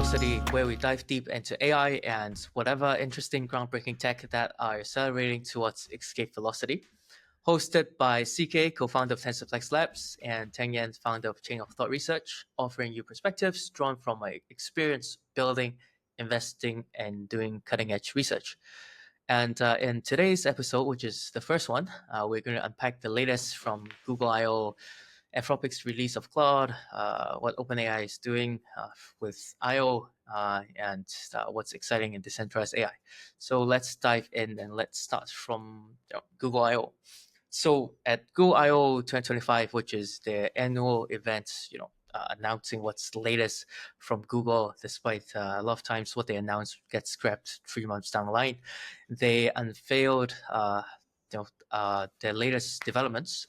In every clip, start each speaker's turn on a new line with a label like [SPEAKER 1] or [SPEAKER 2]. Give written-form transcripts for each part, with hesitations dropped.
[SPEAKER 1] Velocity, where we dive deep into AI and whatever interesting groundbreaking tech that are accelerating towards escape velocity. Hosted by CK, co-founder of TensorFlex Labs, and Teng Yan, founder of Chain of Thought Research, offering you perspectives drawn from my experience building, investing, and doing cutting-edge research. And in today's episode, which is the first one, we're going to unpack the latest from Google I.O, Anthropic's release of Claude, what OpenAI is doing with I.O, and what's exciting in decentralized AI. So let's dive in and let's start from Google I.O. So at Google I.O 2025, which is their annual event, announcing what's the latest from Google, despite a lot of times what they announce gets scrapped 3 months down the line, they unveiled their latest developments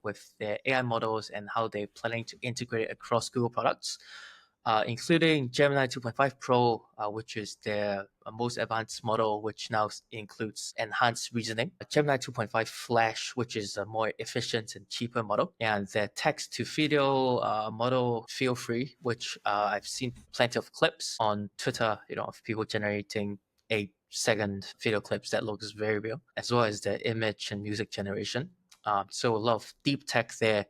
[SPEAKER 1] with their AI models and how they're planning to integrate it across Google products, including Gemini 2.5 Pro, which is their most advanced model, which now includes enhanced reasoning, Gemini 2.5 Flash, which is a more efficient and cheaper model, and their text-to-video model, Feel Free, which I've seen plenty of clips on Twitter, of people generating 8-second video clips that looks very real, as well as the image and music generation. So a lot of deep tech there,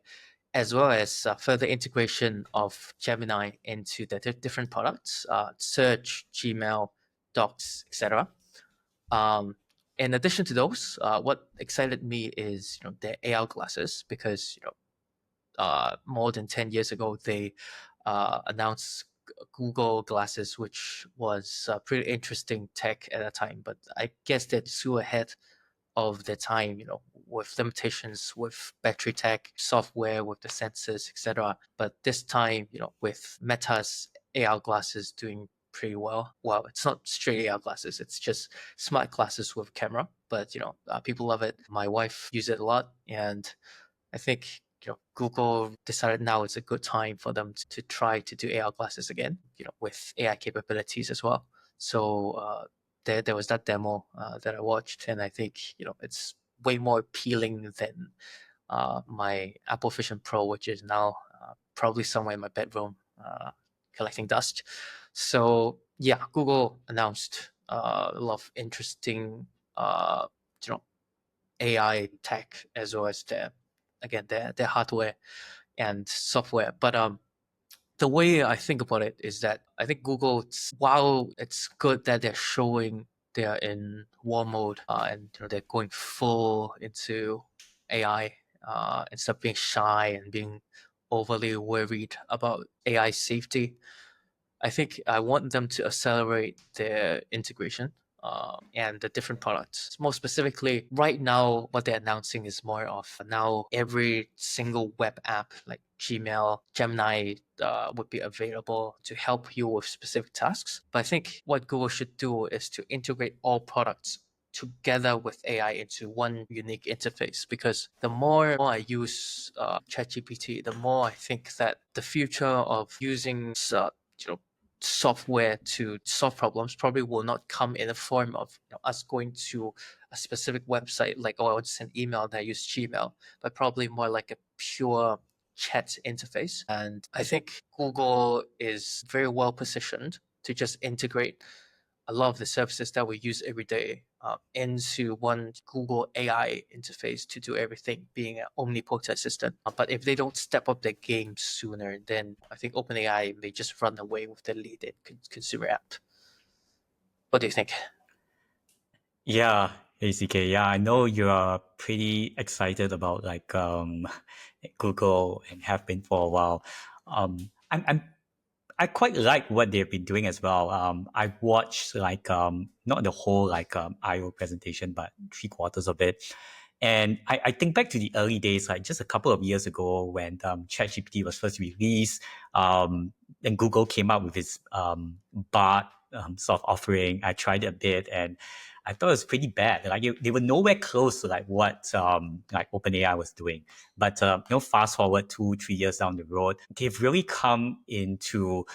[SPEAKER 1] as well as further integration of Gemini into the different products, Search, Gmail, Docs, etc. In addition to those, what excited me is their AR glasses, because more than 10 years ago they announced Google glasses, which was pretty interesting tech at that time, but I guess they're too ahead of the time, with limitations with battery tech, software, with the sensors, etc. But this time, with Meta's AR glasses doing pretty well. Well, it's not straight AR glasses, it's just smart glasses with camera, but people love it. My wife uses it a lot, and I think Google decided now it's a good time for them to try to do AR glasses again, with AI capabilities as well. So there was that demo that I watched, and I think it's way more appealing than my Apple Vision Pro, which is now probably somewhere in my bedroom collecting dust. So yeah, Google announced a lot of interesting AI tech, as well as their hardware and software. But the way I think about it is that I think Google, while it's good that they're showing they're in war mode and they're going full into AI instead of being shy and being overly worried about AI safety, I think I want them to accelerate their integration and the different products. More specifically, right now, what they're announcing is more of now every single web app like Gmail, Gemini would be available to help you with specific tasks. But I think what Google should do is to integrate all products together with AI into one unique interface, because the more I use ChatGPT, the more I think that the future of using software to solve problems probably will not come in the form of us going to a specific website like, I want to send email and I use Gmail, but probably more like a pure chat interface. And I think Google is very well positioned to just integrate a lot of the services that we use every day into one Google AI interface to do everything, being an omnipotent assistant. But if they don't step up their game sooner, then I think OpenAI may just run away with the lead in consumer app. What do you think?
[SPEAKER 2] Yeah, ACK. Yeah, I know you are pretty excited about Google and have been for a while. I quite like what they've been doing as well. I've watched not the whole I/O presentation, but 3/4 of it. And I think back to the early days, like just a couple of years ago when ChatGPT was first released, and Google came up with its Bard sort of offering. I tried it a bit, and I thought it was pretty bad. Like they were nowhere close to what OpenAI was doing. But fast forward 2-3 years down the road, they've really come into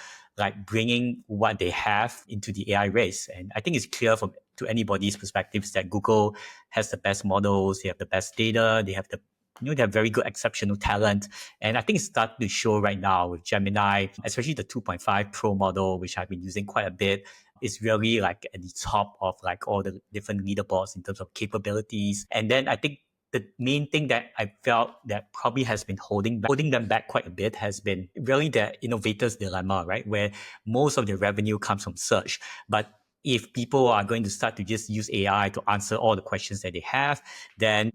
[SPEAKER 2] bringing what they have into the AI race. And I think it's clear to anybody's perspectives that Google has the best models, they have the best data, they have the they have very good exceptional talent. And I think it's starting to show right now with Gemini, especially the 2.5 Pro model, which I've been using quite a bit. Is really like at the top of like all the different leaderboards in terms of capabilities. And then I think the main thing that I felt that probably has been holding them back quite a bit has been really the innovator's dilemma, right? Where most of the revenue comes from search. But if people are going to start to just use AI to answer all the questions that they have, then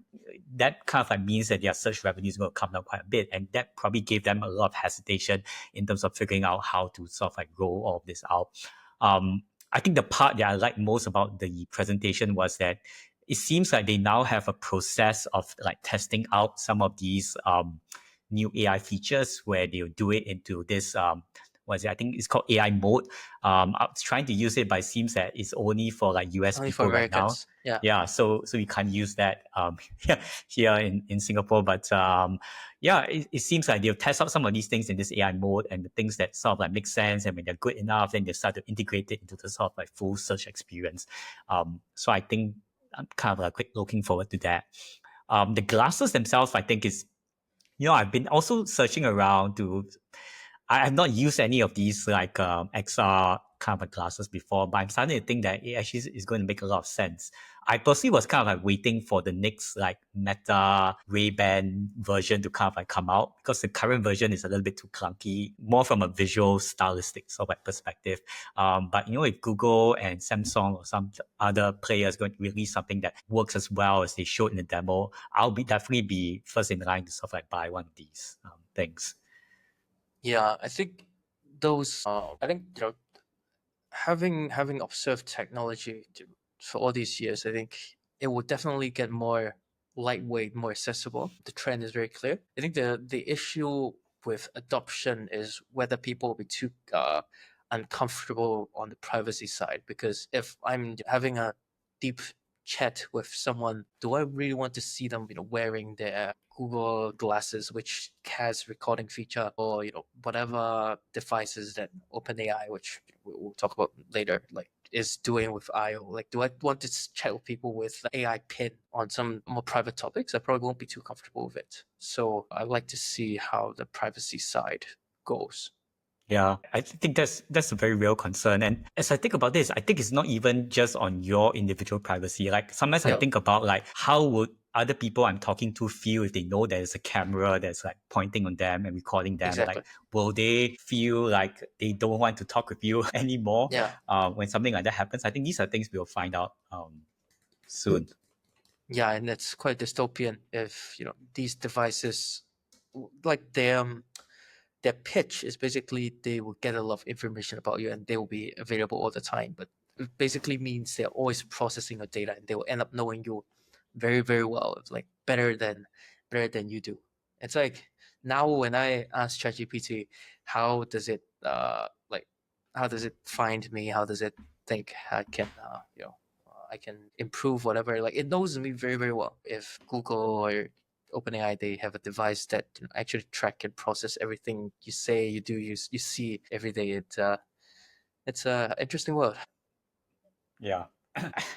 [SPEAKER 2] that kind of like means that their search revenue is going to come down quite a bit. And that probably gave them a lot of hesitation in terms of figuring out how to sort of like roll all of this out. I think the part that I like most about the presentation was that it seems like they now have a process of like testing out some of these new AI features where they'll do it into this what is it? I think it's called AI mode. I was trying to use it, but it seems that it's only for like US
[SPEAKER 1] Only for
[SPEAKER 2] people right now.
[SPEAKER 1] Americans. Yeah.
[SPEAKER 2] Yeah, so you can't use that here in Singapore. But it seems like they'll test out some of these things in this AI mode, and the things that sort of like make sense, and when they're good enough, then they start to integrate it into the sort of like full search experience. So I think I'm kind of like looking forward to that. The glasses themselves, I think is, I've been also searching around to. I have not used any of these like XR kind of glasses before, but I'm starting to think that it actually is going to make a lot of sense. I personally was kind of like waiting for the next like Meta Ray-Ban version to kind of like come out, because the current version is a little bit too clunky, more from a visual stylistic sort of like perspective. But if Google and Samsung or some other players going to release something that works as well as they showed in the demo, I'll definitely be first in line to sort of like buy one of these things.
[SPEAKER 1] Yeah, I think those. I think having observed technology for all these years, I think it will definitely get more lightweight, more accessible. The trend is very clear. I think the issue with adoption is whether people will be too uncomfortable on the privacy side. Because if I'm having a deep chat with someone, do I really want to see them, wearing their Google glasses, which has recording feature, or whatever devices that OpenAI, which we'll talk about later, like is doing with I.O. Like, do I want to chat with people with AI pin on some more private topics? I probably won't be too comfortable with it. So I'd like to see how the privacy side goes.
[SPEAKER 2] Yeah, I think that's a very real concern. And as I think about this, I think it's not even just on your individual privacy. Like sometimes I
[SPEAKER 1] Yeah,
[SPEAKER 2] think about like how would other people I'm talking to feel if they know there's a camera that's like pointing on them and recording them?
[SPEAKER 1] exactly.
[SPEAKER 2] Like, will they feel like they don't want to talk with you anymore
[SPEAKER 1] Yeah.
[SPEAKER 2] when something like that happens? I think these are things we'll find out soon.
[SPEAKER 1] Yeah, and it's quite dystopian if these devices, like their pitch is basically they will get a lot of information about you and they will be available all the time. But it basically means they're always processing your data and they will end up knowing you very, very well. It's like better than you do. It's like now when I ask ChatGPT, how does it how does it find me? How does it think I can I can improve whatever? Like it knows me very, very well. If Google or OpenAI, they have a device that actually track and process everything you say, you do, you see every day. It's a interesting world.
[SPEAKER 2] Yeah.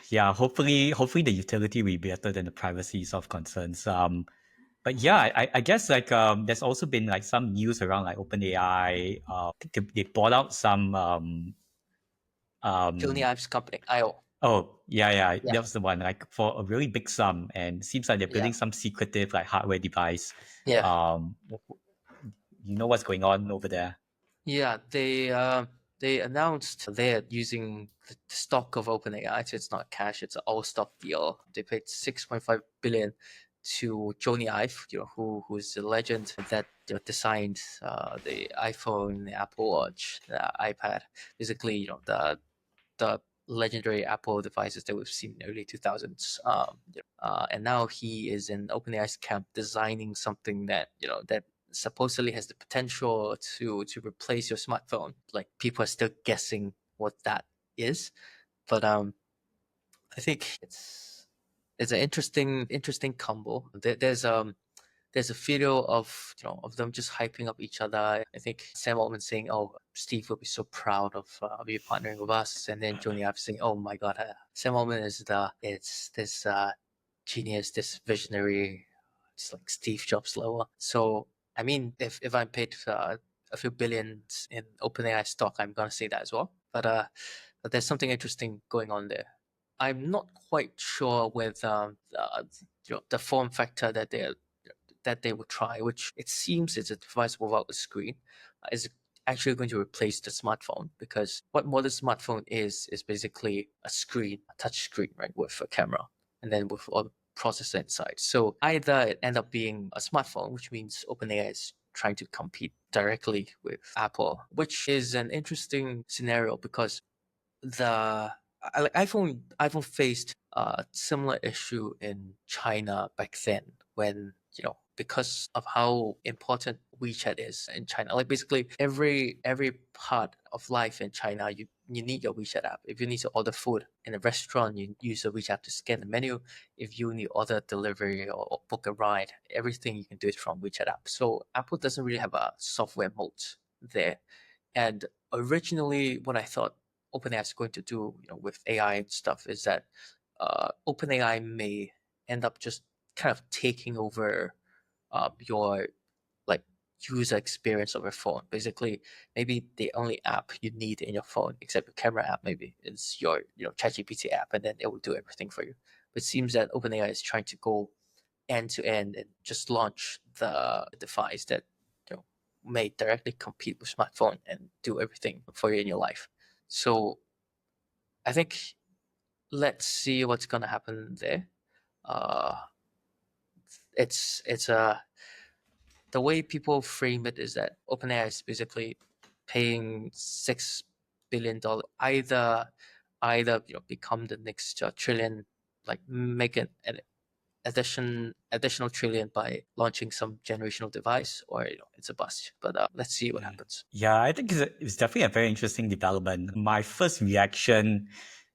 [SPEAKER 2] Yeah, hopefully the utility will be better than the privacy sort of concerns. But yeah, I guess like there's also been like some news around like OpenAI. I think they bought out some
[SPEAKER 1] Johnny
[SPEAKER 2] um
[SPEAKER 1] Ive's company, I.O.
[SPEAKER 2] oh yeah,
[SPEAKER 1] Yeah,
[SPEAKER 2] that was the one, like for a really big sum, and seems like they're
[SPEAKER 1] yeah,
[SPEAKER 2] building some secretive like hardware device.
[SPEAKER 1] yeah,
[SPEAKER 2] Um you know what's going on over there?
[SPEAKER 1] yeah. They announced they're using the stock of OpenAI. So it's not cash; it's an all stock deal. They paid 6.5 billion to Johnny Ive, who's a legend that designed the iPhone, the Apple Watch, the iPad. Basically, the legendary Apple devices that we've seen in the early 2000s. And now he is in OpenAI's camp designing something that that supposedly has the potential to replace your smartphone. Like people are still guessing what that is, but I think it's an interesting combo. There's a video of them just hyping up each other. I think Sam Altman saying, "Oh, Steve will be so proud of you partnering with us," and then Johnny Ive saying, "Oh my God, Sam Altman is this genius, this visionary, It's like Steve Jobs level. So I mean, if I'm paid a few billions in OpenAI stock, I'm gonna say that as well. But there's something interesting going on there. I'm not quite sure with the form factor that they would try, which it seems is a device without a screen, is actually going to replace the smartphone, because what modern smartphone is basically a screen, a touch screen, right, with a camera, and then with all the processor inside. So either it end up being a smartphone, which means OpenAI is trying to compete directly with Apple, which is an interesting scenario because iPhone faced a similar issue in China back then, when because of how important WeChat is in China. Like basically every part of life in China, you need your WeChat app. If you need to order food in a restaurant, you use the WeChat to scan the menu. If you need to order delivery or book a ride, everything you can do it from WeChat app. So Apple doesn't really have a software mode there. And originally, what I thought OpenAI is going to do, with AI and stuff, is that OpenAI may end up just kind of taking over your like user experience of your phone. Basically, maybe the only app you need in your phone, except your camera app, maybe is your ChatGPT app, and then it will do everything for you. But it seems that OpenAI is trying to go end to end and just launch the device that may directly compete with smartphone and do everything for you in your life. So I think let's see what's gonna happen there. Uh, it's the way people frame it is that OpenAI is basically paying $6 billion, either become the next trillion, like make an additional trillion by launching some generational device, or it's a bust. But let's see what happens.
[SPEAKER 2] Yeah, I think it's definitely a very interesting development. My first reaction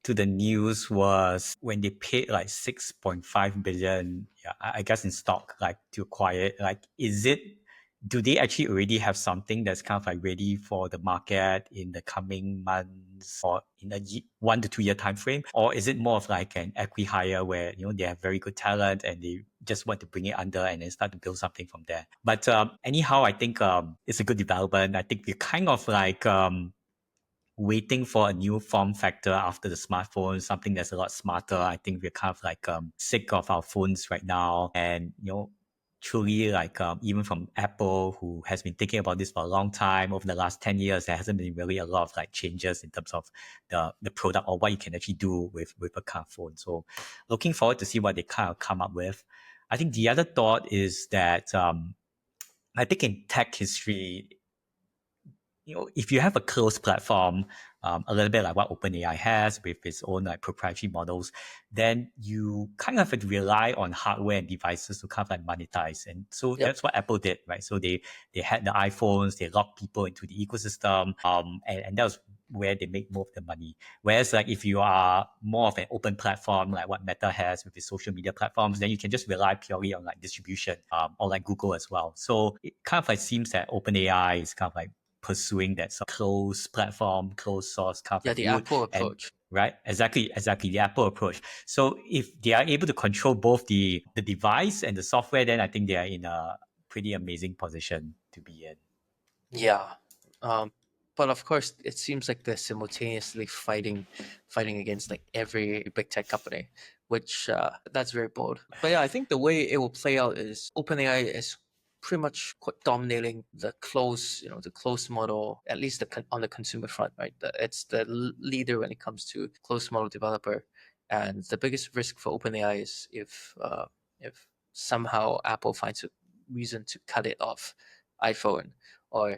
[SPEAKER 2] to the news was when they paid like 6.5 billion, yeah, I guess in stock, like to acquire it. Like, do they actually already have something that's kind of like ready for the market in the coming months or in a 1 to 2 year time frame? Or is it more of like an acqui-hire where, they have very good talent and they just want to bring it under and then start to build something from there? But anyhow, I think it's a good development. I think we're kind of like waiting for a new form factor after the smartphone, something that's a lot smarter. I think we're kind of like sick of our phones right now. And, truly like even from Apple, who has been thinking about this for a long time, over the last 10 years, there hasn't been really a lot of like changes in terms of the product or what you can actually do with a kind of phone. So looking forward to see what they kind of come up with. I think the other thought is that I think in tech history, if you have a closed platform, a little bit like what OpenAI has with its own like proprietary models, then you kind of have to rely on hardware and devices to kind of like monetize. And so that's what Apple did, right? So they had the iPhones, they locked people into the ecosystem, and that was where they make most of the money. Whereas like if you are more of an open platform like what Meta has with its social media platforms, then you can just rely purely on like distribution, or like Google as well. So it kind of like seems that OpenAI is kind of like pursuing that sort of closed platform, closed source kind of
[SPEAKER 1] the
[SPEAKER 2] route.
[SPEAKER 1] Apple approach.
[SPEAKER 2] Right, exactly, the Apple approach. So if they are able to control both the device and the software, then I think they are in a pretty amazing position to be in.
[SPEAKER 1] Yeah. But of course, it seems like they're simultaneously fighting against like every big tech company, which that's very bold. But yeah, I think the way it will play out is OpenAI is pretty much dominating the closed model, at least on the consumer front, right? It's the leader when it comes to closed model developer, and the biggest risk for OpenAI is if somehow Apple finds a reason to cut it off iPhone, or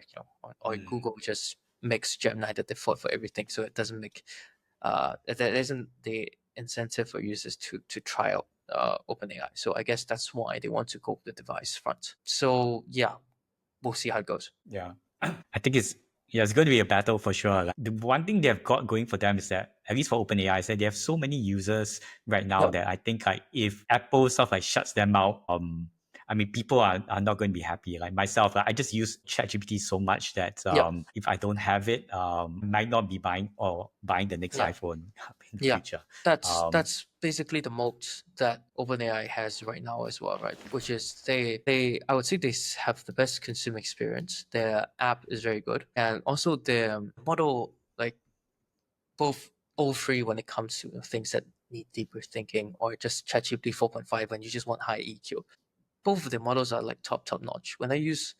[SPEAKER 1] Google just makes Gemini the default for everything, so it doesn't make there isn't the incentive for users to try out OpenAI. So I guess that's why they want to go the device front. So yeah, we'll see how it goes.
[SPEAKER 2] Yeah, I think it's going to be a battle for sure. Like, the one thing they've got going for them is that, at least for OpenAI, is that they have so many users right now that I think like if Apple sort of like shuts them out, I mean, people are not going to be happy. Like myself, I just use ChatGPT so much that
[SPEAKER 1] Yep.
[SPEAKER 2] if I don't have it, I might not be buying the next
[SPEAKER 1] Yeah.
[SPEAKER 2] iPhone in the
[SPEAKER 1] Yeah.
[SPEAKER 2] future.
[SPEAKER 1] That's basically the moat that OpenAI has right now as well, right? Which is they I would say they have the best consumer experience. Their app is very good, and also their model, like both all three when it comes to things that need deeper thinking, or just ChatGPT 4.5 when you just want high EQ. Both of the models are like top notch. When I use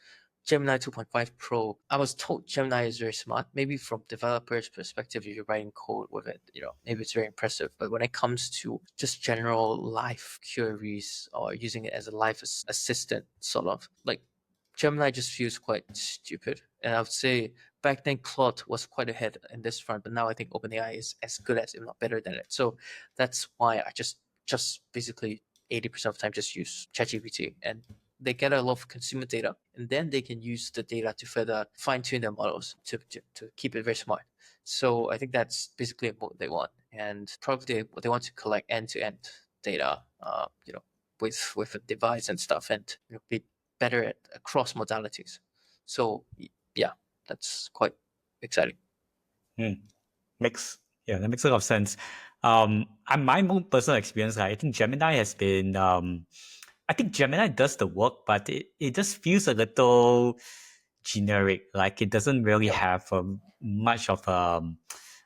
[SPEAKER 1] Gemini 2.5 Pro, I was told Gemini is very smart. Maybe from developers' perspective, if you're writing code with it, maybe it's very impressive. But when it comes to just general life queries or using it as a life assistant, sort of like Gemini just feels quite stupid. And I would say back then Claude was quite ahead in this front, but now I think OpenAI is as good as, if not better than it. So that's why I just basically 80% of the time just use ChatGPT, and they get a lot of consumer data, and then they can use the data to further fine tune their models to keep it very smart. So I think that's basically what they want, and probably they want to collect end to end data, with a device and stuff, and be better at across modalities. So yeah, that's quite exciting.
[SPEAKER 2] That makes a lot of sense. And my own personal experience, I think Gemini has been I think Gemini does the work, but it just feels a little generic. Like it doesn't really
[SPEAKER 1] Yep.
[SPEAKER 2] have much of
[SPEAKER 1] Personality.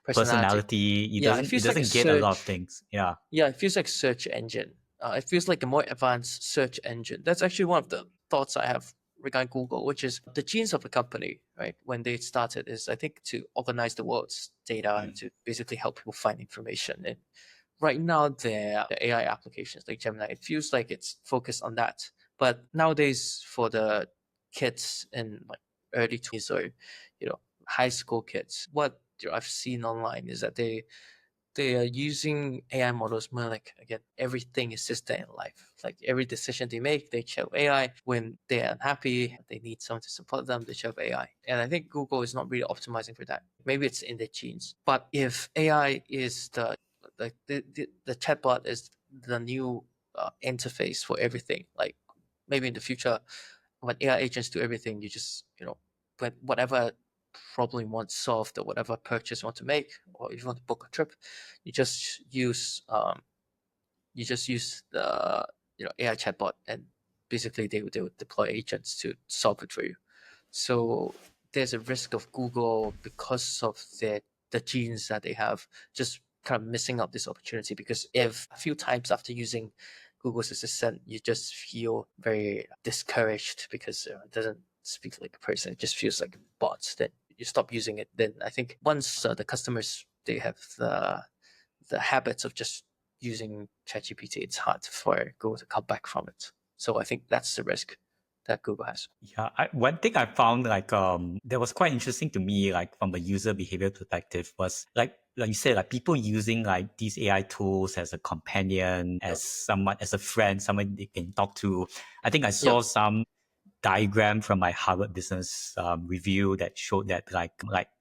[SPEAKER 2] personality.
[SPEAKER 1] Yeah, it
[SPEAKER 2] It
[SPEAKER 1] feels like a
[SPEAKER 2] doesn't get a lot of
[SPEAKER 1] search.
[SPEAKER 2] things. Yeah.
[SPEAKER 1] Yeah, it feels like search engine. It feels like a more advanced search engine. That's actually one of the thoughts I have regarding Google, which is the genes of the company, right? When they started, is I think to organize the world's data and to basically help people find information. And right now, the AI applications like Gemini, it feels like it's focused on that. But nowadays, for the kids in like early 20s or high school kids, what I've seen online is that they are using AI models more like, again, everything is system in life. Like every decision they make, they check AI. When they're unhappy, they need someone to support them, they check AI. And I think Google is not really optimizing for that. Maybe it's in their genes. But if AI is the chatbot is the new interface for everything, like maybe in the future, when AI agents do everything, you just, when whatever problem you want solved or whatever purchase you want to make, or if you want to book a trip, you just use the AI chatbot, and basically they would deploy agents to solve it for you. So there's a risk of Google, because of the genes that they have, just kind of missing out this opportunity, because if a few times after using Google's assistant you just feel very discouraged because it doesn't speak like a person, it just feels like bots, then you stop using it. Then I think once the customers, they have the habits of just using ChatGPT, it's hard for Google to come back from it. So I think that's the risk that Google has.
[SPEAKER 2] Yeah, one thing I found that was quite interesting to me, like from a user behavior perspective, was like you said, like people using like these AI tools as a companion,
[SPEAKER 1] Yep.
[SPEAKER 2] as someone, as a friend, someone they can talk to. I think I
[SPEAKER 1] Yep.
[SPEAKER 2] saw some diagram from my Harvard Business review that showed that like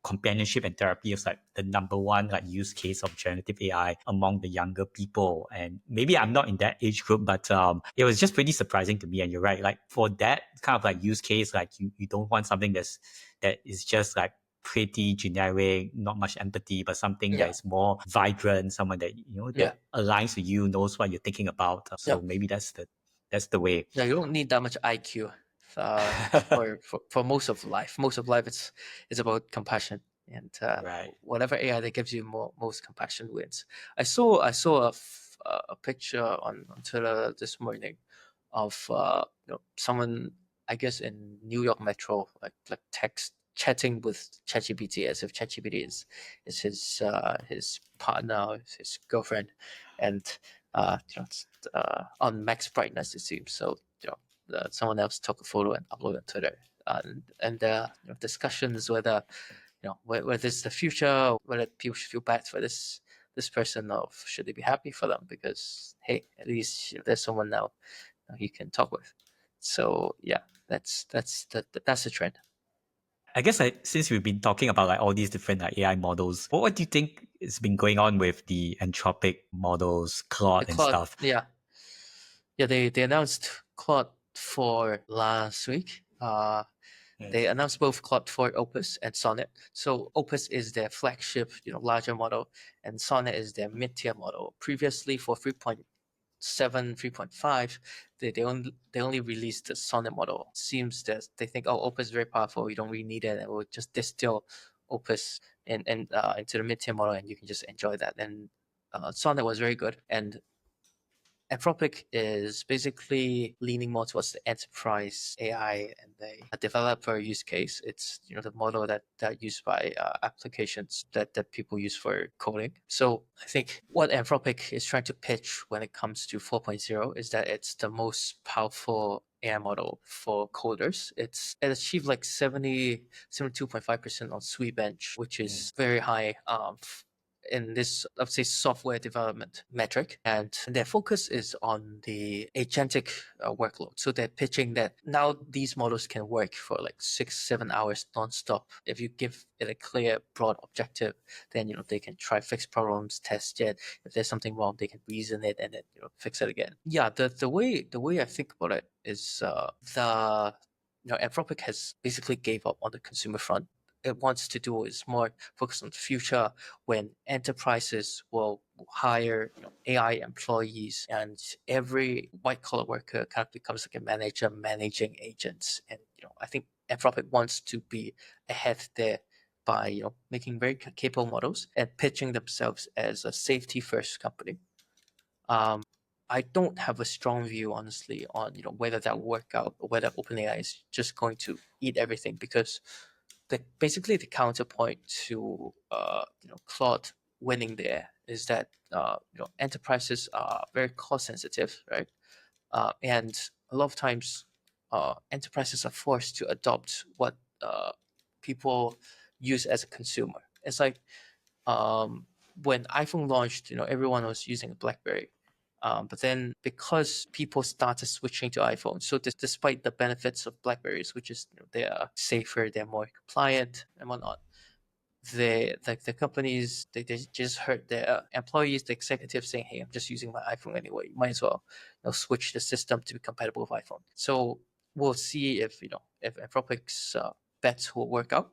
[SPEAKER 2] companionship and therapy is like the number one like use case of generative AI among the younger people. And maybe I'm not in that age group, but it was just pretty surprising to me. And you're right, like for that kind of like use case, like you don't want something that is just like pretty generic, not much empathy, but something that
[SPEAKER 1] Yeah.
[SPEAKER 2] is more vibrant, someone that
[SPEAKER 1] Yeah.
[SPEAKER 2] that aligns with you, knows what you're thinking about. So
[SPEAKER 1] Yep.
[SPEAKER 2] maybe that's the way.
[SPEAKER 1] Yeah, you don't need that much IQ uh, for most of life. Most of life, it's about compassion, and
[SPEAKER 2] Right.
[SPEAKER 1] whatever AI that gives you most compassion wins. I saw a picture on Twitter this morning of someone, I guess in New York Metro, like text chatting with ChatGPT as if ChatGPT is his partner, his girlfriend, and it's on max brightness, it seems. So someone else took a photo and uploaded it on Twitter, and discussions whether whether it's the future, whether people should feel bad for this person, or should they be happy for them, because hey, at least there's someone now you can talk with. So yeah, that's the trend.
[SPEAKER 2] I guess since we've been talking about like all these different like AI models, what do you think has been going on with the Anthropic models,
[SPEAKER 1] The
[SPEAKER 2] Claude and
[SPEAKER 1] Claude,
[SPEAKER 2] stuff?
[SPEAKER 1] yeah, they announced Claude 4 last week. They announced both Claude 4 Opus and Sonnet. So Opus is their flagship, larger model, and Sonnet is their mid-tier model. Previously, for 3.7, 3.5, they only released the Sonnet model. Seems that they think, oh, Opus is very powerful, you don't really need it, and we'll just distill Opus into the mid-tier model, and you can just enjoy that. And Sonnet was very good, and Anthropic is basically leaning more towards the enterprise AI and a developer use case. It's the model that used by applications that people use for coding. So I think what Anthropic is trying to pitch when it comes to 4.0 is that it's the most powerful AI model for coders. It achieved like 72.5% on Sweetbench, which is very high in this, let's say, software development metric. And their focus is on the agentic workload. So they're pitching that now these models can work for like 6-7 hours nonstop. If you give it a clear, broad objective, then they can try fix problems, test it. If there's something wrong, they can reason it and then fix it again. Yeah, the way I think about it is Anthropic has basically gave up on the consumer front. It wants to do is more focus on the future when enterprises will hire AI employees, and every white collar worker kind of becomes like a manager managing agents. And I think Anthropic wants to be ahead there by making very capable models and pitching themselves as a safety first company. I don't have a strong view, honestly, on whether that will work out or whether OpenAI is just going to eat everything, because basically the counterpoint to Claude winning there is that enterprises are very cost sensitive, right? And a lot of times enterprises are forced to adopt what people use as a consumer. It's like when iPhone launched, everyone was using a BlackBerry. But then because people started switching to iPhone, so despite the benefits of Blackberries, which is they are safer, they're more compliant and whatnot, the companies they just heard their employees, the executives saying, "Hey, I'm just using my iPhone anyway. You might as well switch the system to be compatible with iPhone." So we'll see if Anthropic's bets will work out.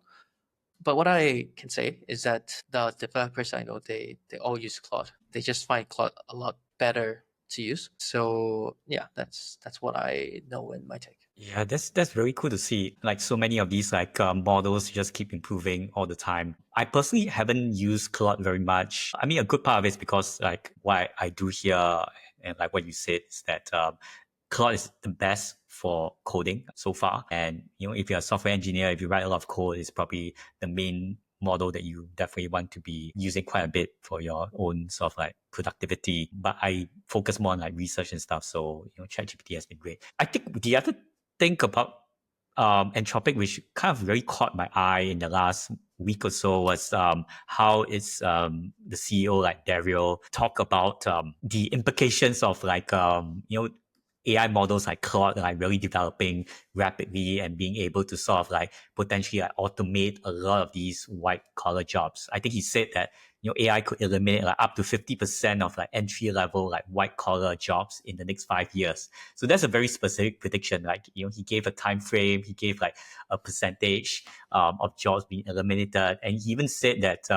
[SPEAKER 1] But what I can say is that the developers I know, they all use Claude. They just find Claude a lot better to use. So yeah, that's what I know in my take.
[SPEAKER 2] Yeah, that's very cool to see. Like so many of these models just keep improving all the time. I personally haven't used Claude very much. I mean, a good part of it is because like what I do here and like what you said is that Claude is the best for coding so far. And if you're a software engineer, if you write a lot of code, it's probably the main model that you definitely want to be using quite a bit for your own sort of like productivity. But I focus more on like research and stuff. So ChatGPT has been great. I think the other thing about Anthropic, which kind of really caught my eye in the last week or so, was how it's the CEO like Daryl talk about the implications of AI models like Claude like really developing rapidly and being able to sort of like potentially like automate a lot of these white collar jobs. I think he said that AI could eliminate like up to 50% of like entry level like white collar jobs in the next 5 years. So that's a very specific prediction. Like he gave a time frame, he gave like a percentage of jobs being eliminated, and he even said that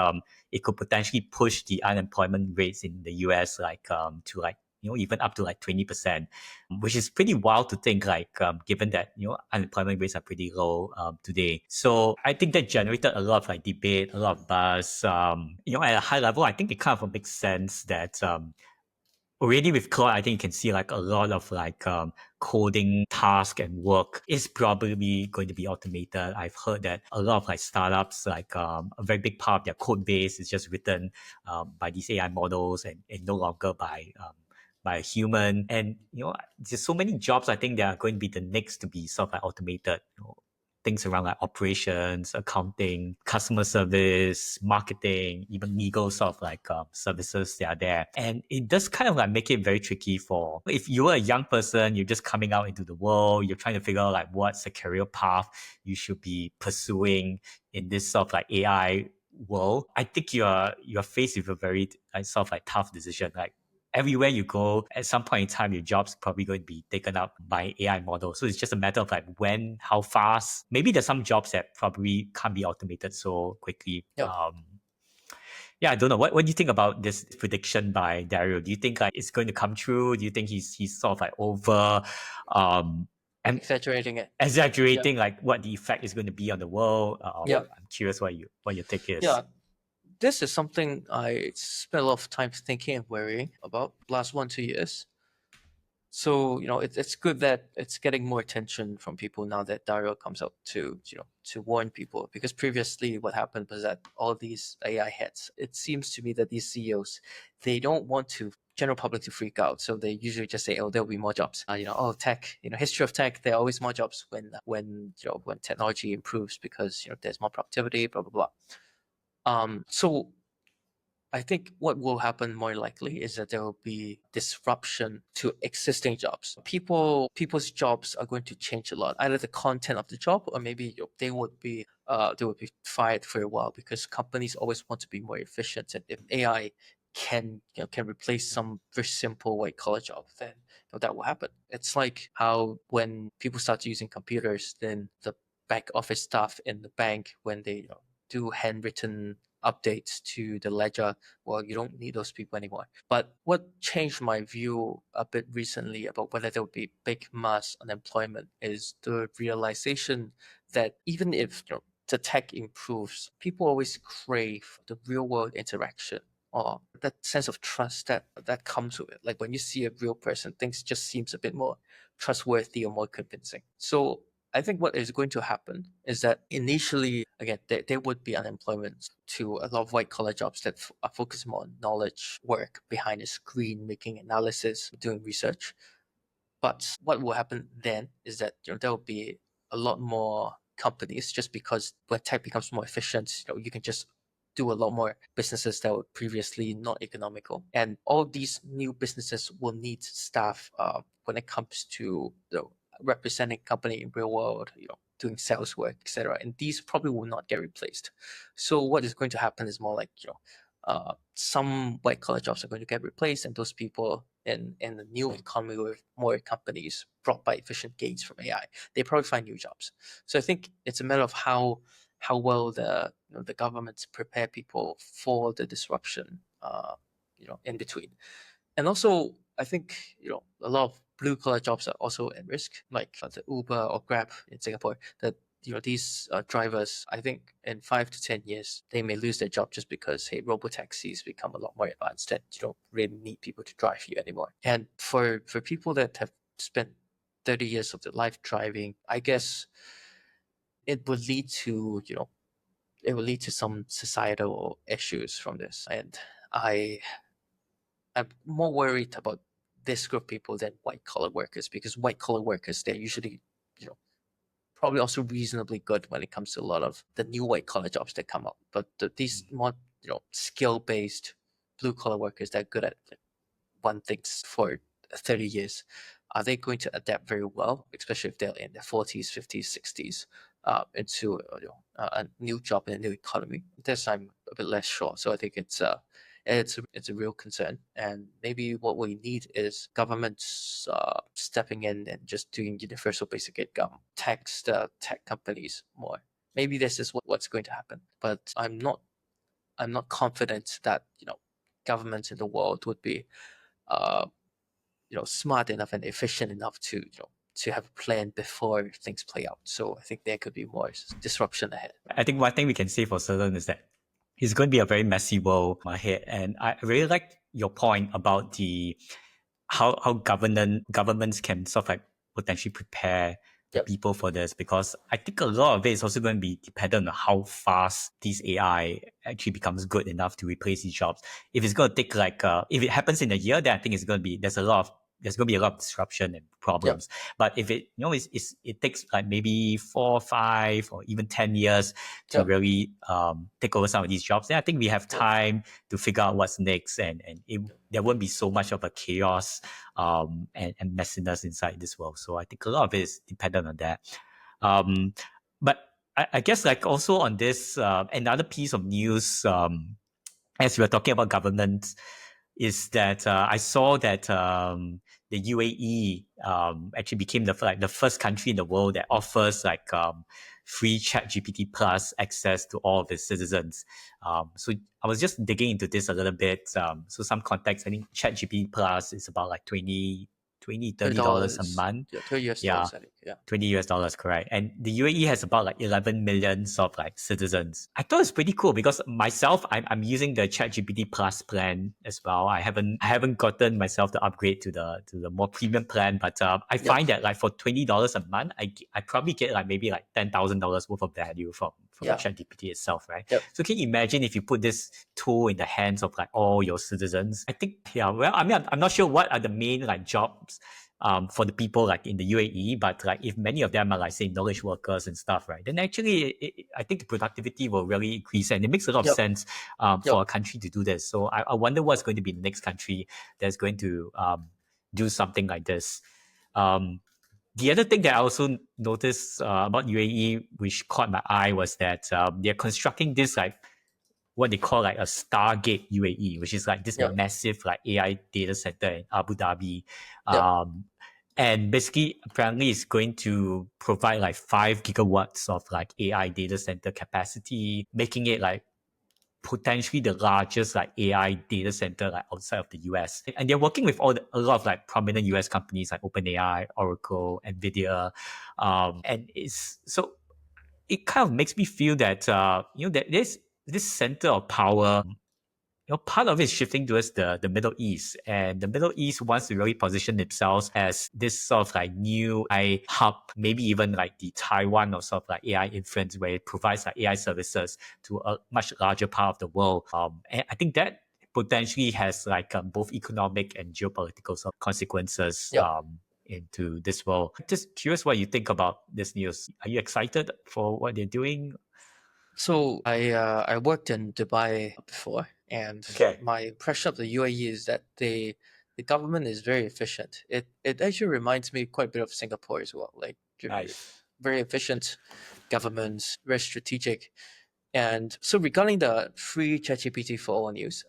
[SPEAKER 2] it could potentially push the unemployment rates in the US to like even up to like 20%, which is pretty wild to think, given that unemployment rates are pretty low today. So I think that generated a lot of like debate, a lot of buzz. At a high level, I think it kind of makes sense that already with Claude, I think you can see like a lot of coding task and work is probably going to be automated. I've heard that a lot of like startups, a very big part of their code base is just written by these AI models and no longer by a human. And there's so many jobs I think that are going to be the next to be sort of like automated. Things around like operations, accounting, customer service, marketing, even legal sort of like services that are there. And it does kind of like make it very tricky for if you're a young person, you're just coming out into the world, you're trying to figure out like what's the career path you should be pursuing in this sort of like AI world. I think you're faced with a very sort of like tough decision. Like everywhere you go, at some point in time, your job's probably going to be taken up by AI models. So it's just a matter of like when, how fast. Maybe there's some jobs that probably can't be automated so quickly.
[SPEAKER 1] Yep.
[SPEAKER 2] Yeah, I don't know. What do you think about this prediction by Dario? Do you think like it's going to come true? Do you think he's sort of like over and
[SPEAKER 1] Exaggerating it.
[SPEAKER 2] exaggerating like what the effect is going to be on the world?
[SPEAKER 1] Yeah.
[SPEAKER 2] I'm curious what your take is.
[SPEAKER 1] Yeah. This is something I spent a lot of time thinking and worrying about last 1-2 years. So it's good that it's getting more attention from people now that Dario comes out to to warn people, because previously what happened was that all these AI heads, it seems to me that these CEOs, they don't want to general public to freak out, so they usually just say, oh, there'll be more jobs. Oh, tech, history of tech, there are always more jobs when technology improves, because there's more productivity, blah blah blah. So I think what will happen more likely is that there will be disruption to existing jobs. People's jobs are going to change a lot. Either the content of the job, or maybe they would be fired for a while, because companies always want to be more efficient. And if AI can replace some very simple white collar job, then that will happen. It's like how when people start using computers, then the back office staff in the bank, when they do handwritten updates to the ledger, well, you don't need those people anymore. But what changed my view a bit recently about whether there would be big mass unemployment is the realization that even if the tech improves, people always crave the real world interaction, or that sense of trust that comes with it. Like when you see a real person, things just seems a bit more trustworthy or more convincing. So I think what is going to happen is that initially, again, there would be unemployment to a lot of white collar jobs that are focused more on knowledge work behind a screen, making analysis, doing research. But what will happen then is that there will be a lot more companies, just because when tech becomes more efficient, you can just do a lot more businesses that were previously not economical, and all these new businesses will need staff when it comes to representing company in real world, doing sales work, etc. And these probably will not get replaced. So what is going to happen is more like some white collar jobs are going to get replaced, and those people in the new economy with more companies brought by efficient gains from AI, they probably find new jobs. So I think it's a matter of how well the the governments prepare people for the disruption in between. And also, I think a lot of blue collar jobs are also at risk, like the Uber or Grab in Singapore. That these drivers, I think in 5 to 10 years, they may lose their job, just because robo taxis become a lot more advanced, and you don't really need people to drive you anymore. And for people that have spent 30 years of their life driving, I guess it would lead to some societal issues from this. And I'm more worried about this group of people than white collar workers, because white collar workers, they're usually, probably also reasonably good when it comes to a lot of the new white collar jobs that come up. But these more, skill based blue collar workers that are good at one thing for 30 years, are they going to adapt very well, especially if they're in their 40s, 50s, 60s, into a new job in a new economy? This I'm a bit less sure. So I think it's a real concern, and maybe what we need is governments stepping in and just doing universal basic income, tax the tech companies more. Maybe this is what's going to happen, but I'm not confident that governments in the world would be uh, smart enough and efficient enough to to have a plan before things play out. So I think there could be more disruption ahead.
[SPEAKER 2] I think one thing we can say for certain is that it's going to be a very messy world ahead. And I really like your point about the how governments can sort of like potentially prepare the
[SPEAKER 1] Yep.
[SPEAKER 2] people for this, because I think a lot of it is also going to be dependent on how fast this AI actually becomes good enough to replace these jobs. If it's going to take like if it happens in a year, then I think it's going to be there's going to be a lot of disruption and problems.
[SPEAKER 1] Yep.
[SPEAKER 2] But if it it takes like maybe 4, 5, or even 10 years to
[SPEAKER 1] Yep.
[SPEAKER 2] really take over some of these jobs, then I think we have time to figure out what's next, and there won't be so much of a chaos and messiness inside this world. So I think a lot of it is dependent on that. But I guess like also on this, another piece of news, as we were talking about government, is that I saw that the UAE actually became the first country in the world that offers free ChatGPT Plus access to all of its citizens. So I was just digging into this a little bit. So some context, I think ChatGPT Plus is about like $30 a
[SPEAKER 1] $30,
[SPEAKER 2] month.
[SPEAKER 1] yeah, $30,
[SPEAKER 2] Yeah.
[SPEAKER 1] I think, yeah.
[SPEAKER 2] $20, correct. And the UAE has about like 11 millions of like citizens. I thought it's pretty cool because myself, I'm using the ChatGPT Plus plan as well. I haven't gotten myself to upgrade to the more premium plan, but I
[SPEAKER 1] Yep,
[SPEAKER 2] find that like for $20 a month, I probably get like maybe like $10,000 worth of value from
[SPEAKER 1] yeah,
[SPEAKER 2] ChatGPT itself, right?
[SPEAKER 1] yep,
[SPEAKER 2] So can you imagine if you put this tool in the hands of like all your citizens? I think, yeah, well, I mean, I'm not sure what are the main like jobs for the people like in the UAE, but like if many of them are like say knowledge workers and stuff, right? Then actually, I think the productivity will really increase, and it makes a lot of
[SPEAKER 1] yep,
[SPEAKER 2] sense
[SPEAKER 1] yep.
[SPEAKER 2] for a country to do this. So I wonder what's going to be the next country that's going to do something like this. The other thing that I also noticed about UAE, which caught my eye, was that they're constructing this like what they call like a Stargate UAE, which is like this
[SPEAKER 1] Yep,
[SPEAKER 2] massive like AI data center in Abu Dhabi.
[SPEAKER 1] yep,
[SPEAKER 2] And basically, apparently, it's going to provide like 5 gigawatts of like AI data center capacity, making it like potentially the largest like AI data center like outside of the US. And they're working with a lot of like prominent US companies like OpenAI, Oracle, Nvidia, and it's so it kind of makes me feel that that this center of power, part of it is shifting towards the Middle East, and the Middle East wants to really position themselves as this sort of like new AI hub, maybe even like the Taiwan or sort of like AI influence, where it provides like AI services to a much larger part of the world. And I think that potentially has like both economic and geopolitical sort of consequences.
[SPEAKER 1] yep.
[SPEAKER 2] Into this world. Just curious what you think about this news. Are you excited for what they're doing?
[SPEAKER 1] So I worked in Dubai before, and
[SPEAKER 2] Okay.
[SPEAKER 1] my impression of the UAE is that the government is very efficient. It actually reminds me quite a bit of Singapore as well. Like
[SPEAKER 2] Nice.
[SPEAKER 1] very efficient governments, very strategic. And so regarding the free ChatGPT for all news,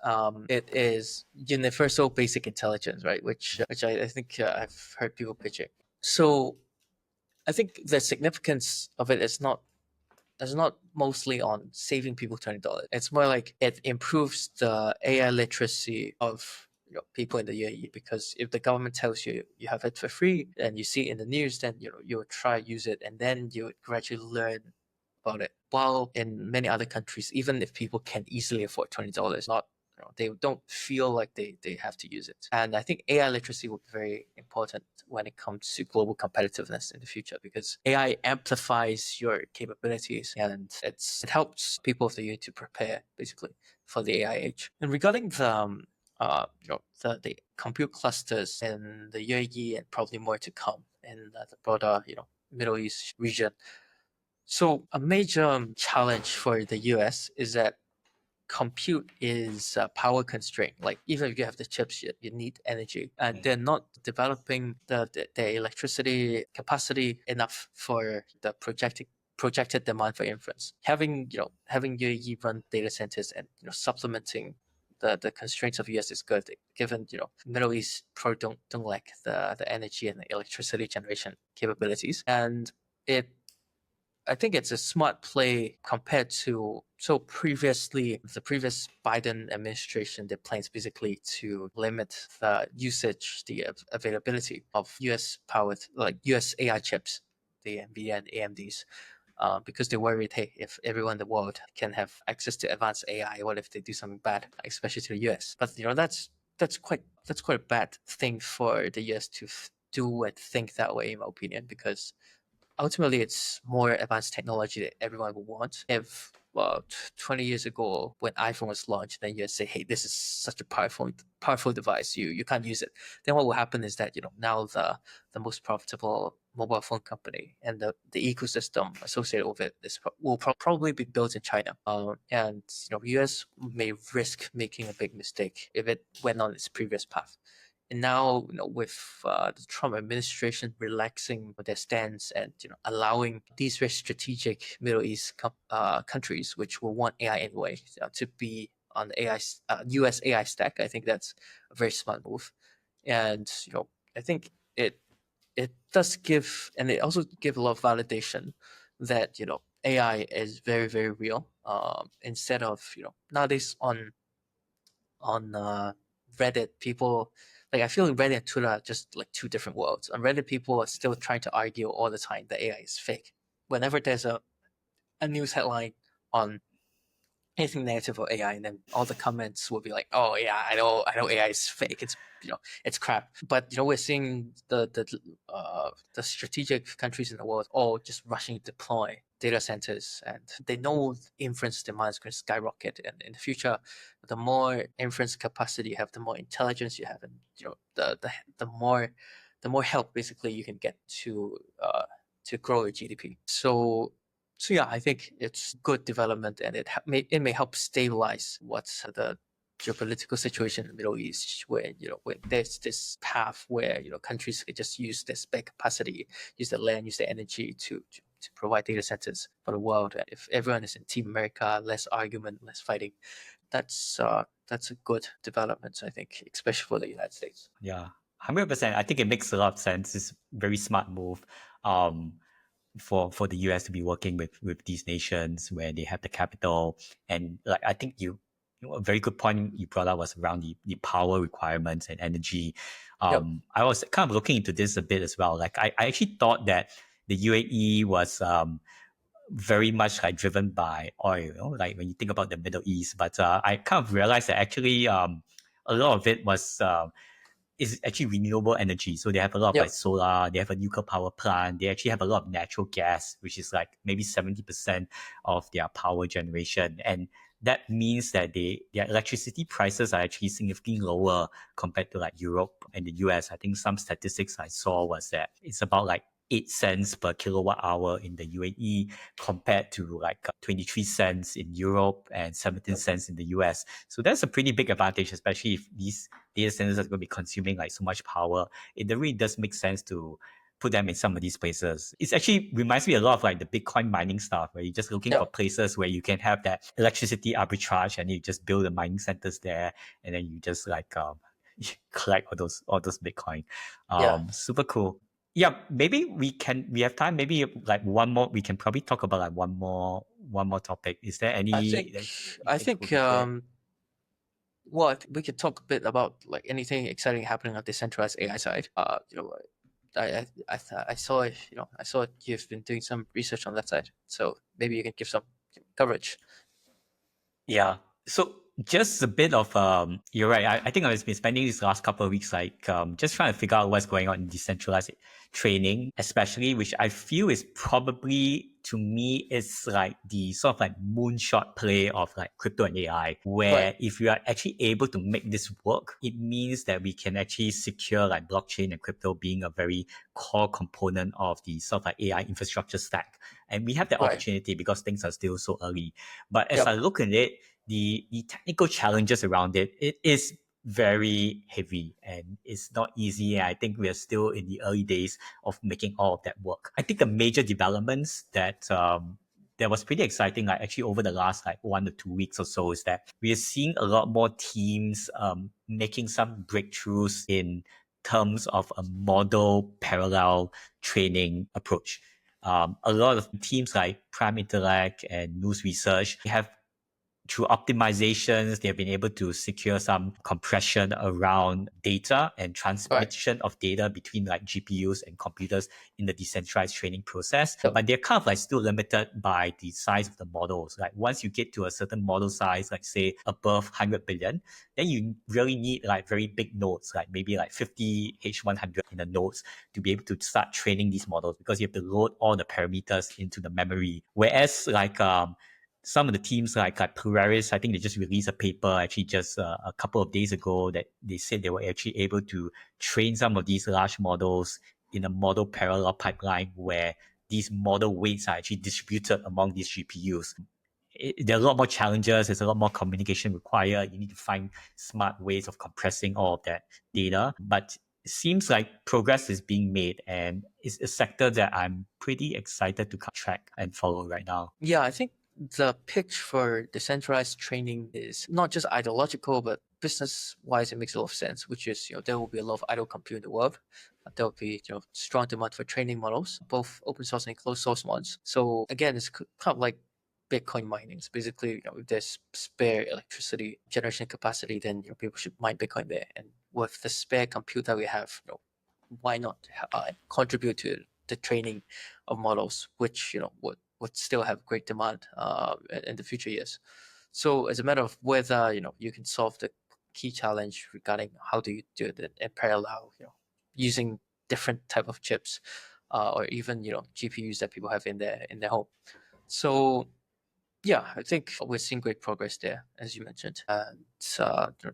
[SPEAKER 1] it is universal basic intelligence, right? Which I think I've heard people pitching. So I think the significance of it is not mostly on saving people $20. It's more like it improves the AI literacy of people in the UAE, because if the government tells you you have it for free and you see it in the news, then you would try use it, and then you would gradually learn about it. While in many other countries, even if people can easily afford $20, not they don't feel like they have to use it. And I think AI literacy will be very important when it comes to global competitiveness in the future, because AI amplifies your capabilities, and it helps people of the UAE to prepare basically for the AI age. And regarding the compute clusters in the UAE, and probably more to come in the broader Middle East region. So a major challenge for the US is that compute is power constrained. Like even if you have the chips, you need energy, and they're not developing the electricity capacity enough for the projected demand for inference. Having UAE run data centers and supplementing the constraints of US is good, given Middle East probably don't lack the energy and the electricity generation capabilities. And it I think it's a smart play compared to previously the previous Biden administration. Their plans basically to limit the usage, the availability of U.S. powered like U.S. AI chips, the NVIDIA and AMD's, because they worried, hey, if everyone in the world can have access to advanced AI, what if they do something bad, especially to the U.S. But that's quite a bad thing for the U.S. to do and think that way, in my opinion, because ultimately it's more advanced technology that everyone will want. If 20 years ago when iPhone was launched, then you say, hey, this is such a powerful device, you can't use it. Then what will happen is that now the most profitable mobile phone company and the ecosystem associated with it will probably be built in China. And US may risk making a big mistake if it went on its previous path. And now, with the Trump administration relaxing their stance and allowing these very strategic Middle East countries, which will want AI anyway, to be on the US AI stack. I think that's a very smart move, and I think it does give, and it also give a lot of validation that AI is very, very real. Instead of nowadays on Reddit, people like, I feel like Reddit and Twitter are just like two different worlds. On Reddit, people are still trying to argue all the time that AI is fake. Whenever there's a news headline on anything negative about AI, and then all the comments will be like, "Oh yeah, I know AI is fake. It's it's crap." But we're seeing the strategic countries in the world all just rushing to deploy data centers, and they know inference demand is going to skyrocket. And in the future, the more inference capacity you have, the more intelligence you have, and the more help basically you can get to grow your GDP. So yeah, I think it's good development, and it may help stabilize what's the geopolitical situation in the Middle East, where when there's this path where countries can just use their spare capacity, use their land, use their energy to provide data centers for the world. And if everyone is in Team America, less argument, less fighting, that's a good development, I think, especially for the United States.
[SPEAKER 2] Yeah, 100%. I think it makes a lot of sense. It's a very smart move. For the US to be working with these nations where they have the capital. And like, I think a very good point you brought up was around the power requirements and energy. I was kind of looking into this a bit as well. Like, I actually thought that the UAE was very much like driven by oil, like when you think about the Middle East. But I kind of realized that actually a lot of it was is actually renewable energy. So they have a lot of like solar, they have a nuclear power plant, they actually have a lot of natural gas, which is like maybe 70% of their power generation. And that means that their electricity prices are actually significantly lower compared to like Europe and the US. I think some statistics I saw was that it's about like 8 cents per kilowatt hour in the UAE compared to like 23 cents in Europe and 17 cents in the US. So that's a pretty big advantage, especially if these data centers are going to be consuming like so much power. It really does make sense to put them in some of these places. It actually reminds me a lot of like the Bitcoin mining stuff, where you're just looking for places where you can have that electricity arbitrage, and you just build the mining centers there, and then you just like collect all those Bitcoin. Super cool. Yeah, maybe we have time. Maybe like one more. We can probably talk about like one more topic. Is there any?
[SPEAKER 1] I think well, we could talk a bit about like anything exciting happening on the decentralized AI side. I saw I saw you've been doing some research on that side, so maybe you can give some coverage.
[SPEAKER 2] Yeah. So just a bit of you're right. I think I've been spending these last couple of weeks like just trying to figure out what's going on in decentralized training, especially, which I feel is probably, to me, it's like the sort of like moonshot play of like crypto and AI, where if you are actually able to make this work, it means that we can actually secure like blockchain and crypto being a very core component of the sort of like AI infrastructure stack. And we have that opportunity because things are still so early. But as I look at it, the technical challenges around it is very heavy and it's not easy. And I think we are still in the early days of making all of that work. I think the major developments that was pretty exciting, like actually over the last like 1 to 2 weeks or so, is that we are seeing a lot more teams making some breakthroughs in terms of a model parallel training approach. A lot of teams like Prime Intellect and News Research have, through optimizations, they've been able to secure some compression around data and transmission of data between like GPUs and computers in the decentralized training process. But they're kind of like still limited by the size of the models. Like once you get to a certain model size, like say above 100 billion, then you really need like very big nodes, like maybe like 50 H100 in the nodes to be able to start training these models, because you have to load all the parameters into the memory. Whereas like some of the teams like Polaris, I think they just released a paper actually just a couple of days ago that they said they were actually able to train some of these large models in a model parallel pipeline where these model weights are actually distributed among these GPUs. There are a lot more challenges. There's a lot more communication required. You need to find smart ways of compressing all of that data. But it seems like progress is being made, and it's a sector that I'm pretty excited to track and follow right now.
[SPEAKER 1] Yeah, I think the pitch for decentralized training is not just ideological, but business-wise, it makes a lot of sense, which is, there will be a lot of idle compute in the world. There will be, strong demand for training models, both open source and closed source ones. So again, it's kind of like Bitcoin mining. So basically, if there's spare electricity generation capacity, then people should mine Bitcoin there. And with the spare compute that we have, why not contribute to the training of models, which would still have great demand in the future years. So as a matter of whether you can solve the key challenge regarding how do you do it in parallel, using different type of chips, or even GPUs that people have in their home. So yeah, I think we're seeing great progress there, as you mentioned, and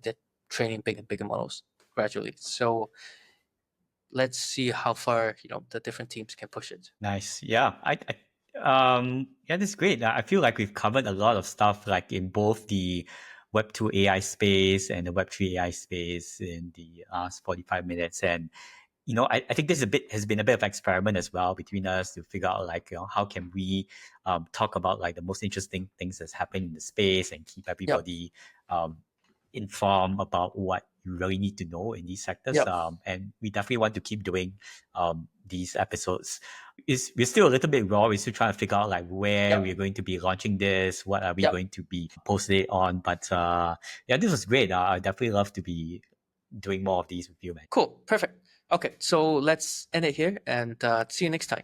[SPEAKER 1] they're training bigger and bigger models gradually. So let's see how far the different teams can push it.
[SPEAKER 2] Nice. Yeah. Yeah, that's great. I feel like we've covered a lot of stuff, like in both the Web2 AI space and the Web3 AI space in the last 45 minutes. And I think this has been a bit of experiment as well between us to figure out like how can we talk about like the most interesting things that's happening in the space and keep everybody informed about what you really need to know in these sectors.
[SPEAKER 1] Yep.
[SPEAKER 2] And we definitely want to keep doing these episodes. We're still a little bit raw. We're still trying to figure out like where we're going to be launching this, what are we going to be posting it on. But yeah, this was great. I definitely love to be doing more of these with you, man.
[SPEAKER 1] Cool. Perfect. Okay, so let's end it here and see you next time.